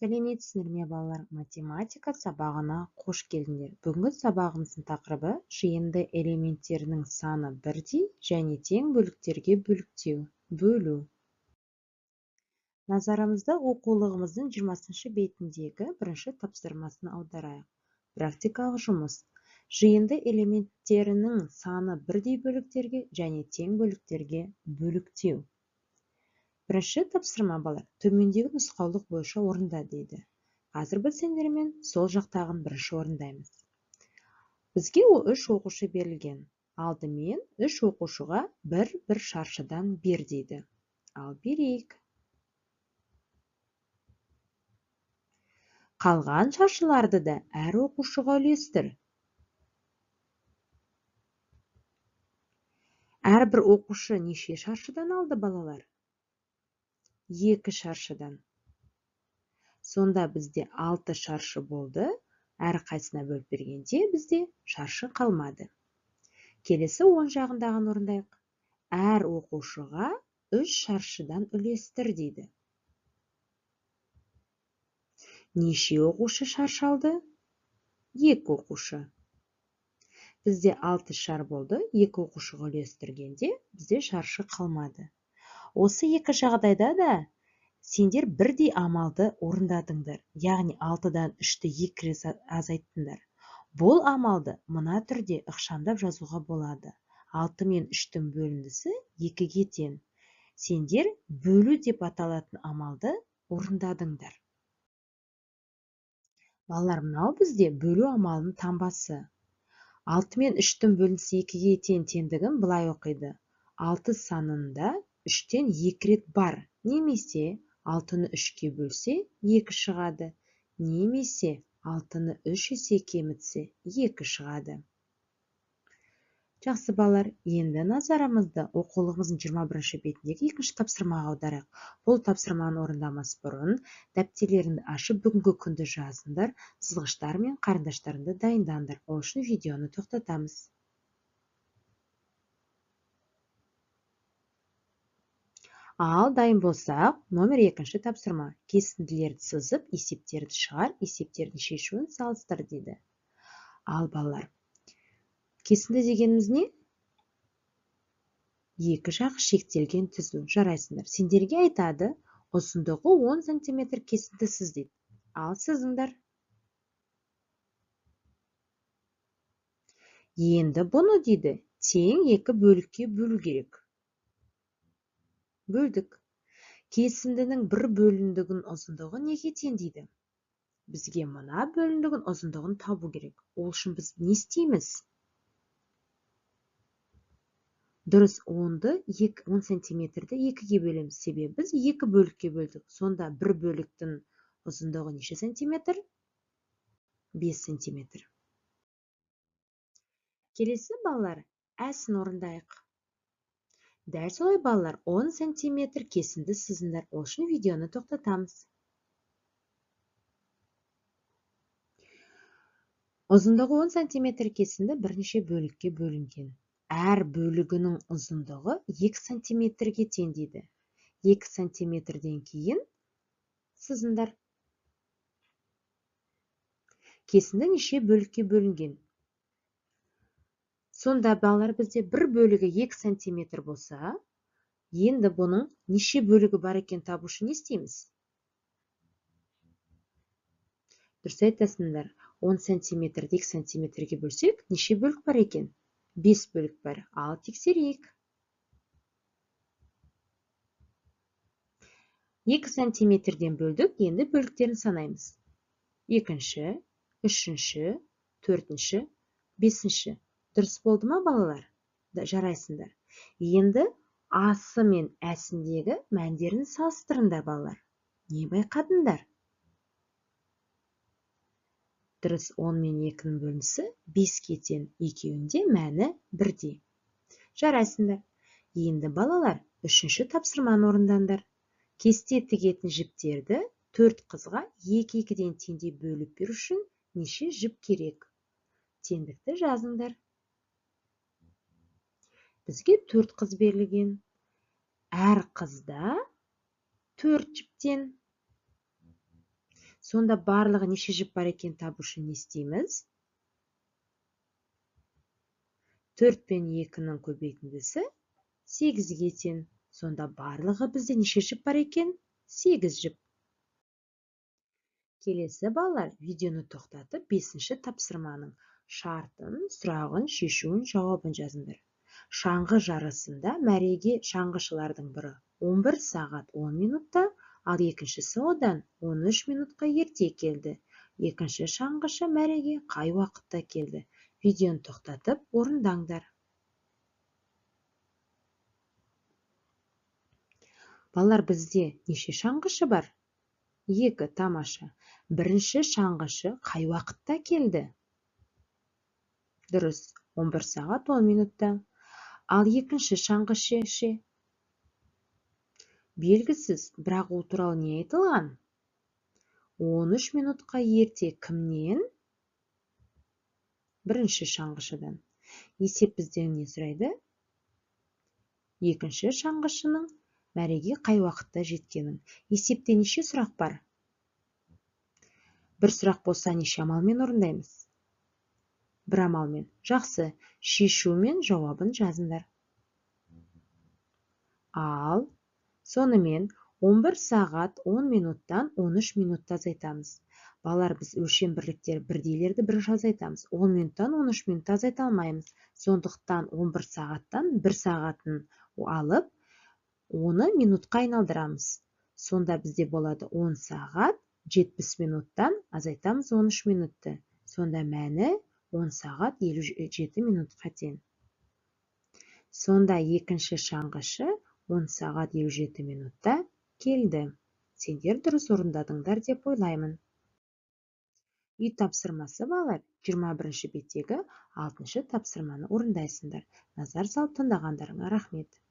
Сәлеметсіздер ме балалар, математика сабағына қош келдіңдер. Бүгінгі сабағымыздың тақырыбы жиынды элементтерінің саны бірдей және тең бөліктерге бөлу. Назарымызды оқулығымыздың 20 бетіндегі бірінші тапсырмасын аударайық. Практикалық жұмыс. Жиынды элементтерінің саны бірдей бөліктерге және тең бөліктерге бөліктеу. Бірінші тапсырма балалар, төмендегі нұсқаулық бойынша орында дейді. Қазір біз сендермен сол жақтағын бірінші орындаймыз. Бізге 3 оқушы берілген. Алдымен 3 оқушыға бір шаршыдан бер дейді. Ал берейік. Қалған шаршыларды да әр оқушыға үлестір. Әрбір оқушы неше шаршыдан алды балалар? 2 шаршыдан. Сонда бізде 6 шаршы болды, әр қайсына бөліп бергенде бізде шаршы қалмады. Келесі оң жағындағын орындайық. Әр оқушыға 3 шаршыдан үлестір дейді. Неше оқушы шаршы алды? 2 оқушы. Бізде 6 шар болды, 2 оқушыға үлестіргенде бізде шаршы қалмады. Осы екі жағдайда да сендер бірдей амалды орындадыңдар, яғни 6-дан 3-ті 2 рет азайттыңдар. Бұл амалды мына түрде ықшамдап жазуға болады. 6 мен 3-тің бөліндісі 2-ге тең. Сендер бөлу деп аталатын амалды орындадыңдар. Балалар, мынау бізде бөлу амалының таңбасы. 6 мен 3-тің бөліндісі 2-ге тең теңдігін былай оқиды. 6 санында 3-тен 2 рет бар, немесе 6-ны 3-ке бөлсе 2 шығады, немесе 6-ны 3 есе кемітсе 2 шығады. Жақсы балалар, енді назарымызды оқулығымыздың 21 бетіндегі екінші тапсырмаға аударайық. Бұл тапсырманы орындамас бұрын дәптерлеріңді ашып бүгінгі күнді жазыңдар, сызғыштар мен қарындаштарыңды дайындаңдар. Ол үшін видеоны тоқтатамыз. Ал дайын болсақ, номер 2 тапсырма. Кесінділерді сызып, есептерді шығар, есептердің шешуін салыстыр дейді. Ал балалар, кесінді дегеніміз не? Екі жақ шектелген түзу. Жарайсыңдар. Сендерге айтады, ұзындығы 10 см кесінді сыз дейді. Ал сызыңдар. Енді бұны дейді, тең 2 бөлікке бөлу керек. Бөлдік. Кесіндінің бір бөліндігін ұзындығы неге тең дейді? Бізге мына бөліндігін ұзындығын табу керек. Ол үшін біз не істейміз? Дұрыс, 10 сантиметрді 2-ге бөлеміз. Себебі біз 2 бөлікке бөлдік. Сонда бір бөліктің ұзындығы неше сантиметр? 5 сантиметр. Келесі балалар, әсін орындайық. Дәл солай балалар, 10 сантиметр кесінді сызыңдар. Ол үшін видеоны тоқтатамыз. Ұзындығы 10 сантиметр кесінді бірнеше бөлікке бөлінген. Әр бөлігінің ұзындығы 2 сантиметрге тең дейді. 2 сантиметрден кейін сызыңдар. Кесінді неше бөлікке бөлінген? Сонда балалар, бізде бір бөлігі 2 сантиметр болса, енді бұның неше бөлігі бар екен табу үшін не істейміз? Дұрыс айтасыңдар. 10 сантиметрді 2 сантиметрге бөлсек, неше бөлік бар екен? 5 бөлік бар. Ал тексерейік. 2 сантиметрден бөлдік, енді бөліктерін санаймыз. 2-ші, 3-ші, 4-ші, 5-ші. Дұрыс болды ма балалар? Жарайсыңдар. Енді асы мен әсіндегі мәндерін салыстырыңдар балалар. Не байқадыңдар? Дұрыс, 10 мен 2-нің бөлінісі 5-ке тең, екеуінде мәні бірдей. Жарайсыңдар. Енді балалар, 3-ші тапсырманы орындаңдар. Кесте тігетін жіптерді 4 қызға 2-2-ден теңдей бөліп беру үшін неше жіп керек? Теңдікті жазыңдар. Бізге 4 қыз берілген. Әр қызда 4 жіптен. Сонда барлығы неше жіп бар екен табу үшін не істейміз? 4 пен 2-ның көбейтіндісі 8-ге тең. Сонда барлығы бізде неше жіп бар екен? 8 жіп. Келесі балалар, видеоны тоқтатып, 5-ші тапсырманың шартын, сұрағын, шешуін, жауабын жазыңдар. Шаңғы жарысында мәреге шаңғышылардың бірі 11 сағат 10 минутта, ал екіншісі одан 13 минутқа ерте келді. Екінші шаңғышы мәреге қай уақытта келді? Видеоны тоқтатып, орындаңдар. Балалар, бізде неше шаңғышы бар? 2, тамаша. Бірінші шаңғышы қай уақытта келді? Дұрыс, 11 сағат 10 минутта. Ал екінші шаңғышы ше? Белгісіз, бірақ ол туралы не айтылған? 13 минутқа ерте кімнен? Бірінші шаңғышыдан. Есеп бізден не сұрайды? Екінші шаңғышының мәреге қай уақытта жеткенін. Есепте неше сұрақ бар? Бір сұрақ болса неше амалмен орындаймыз? Бір амалмен. Жақсы, шешу мен жауабын жазыңдар. Ал сонымен 11 сағат 10 минуттан 13 минутта азайтамыз. Балалар, біз өлшем бірліктер бірдейлерді бірінші азайтамыз. 10 минуттан 13 минутта азайта алмаймыз. Сондықтан 11 сағаттан 1 сағатын алып, оны минутқа айналдырамыз. Сонда бізде болады 10 сағат 70 минуттан азайтамыз 13 минутты. Сонда мәні 10 сағат 57 минутқа тең. Сонда екінші шаңғышы 10 сағат 57 минутта келді. Сендер дұрыс орындадыңдар деп ойлаймын. Үй тапсырмасы балалар, 21-ші беттегі 6-шы тапсырманы орындайсыңдар. Назар салып тыңдағандарыңа рахмет.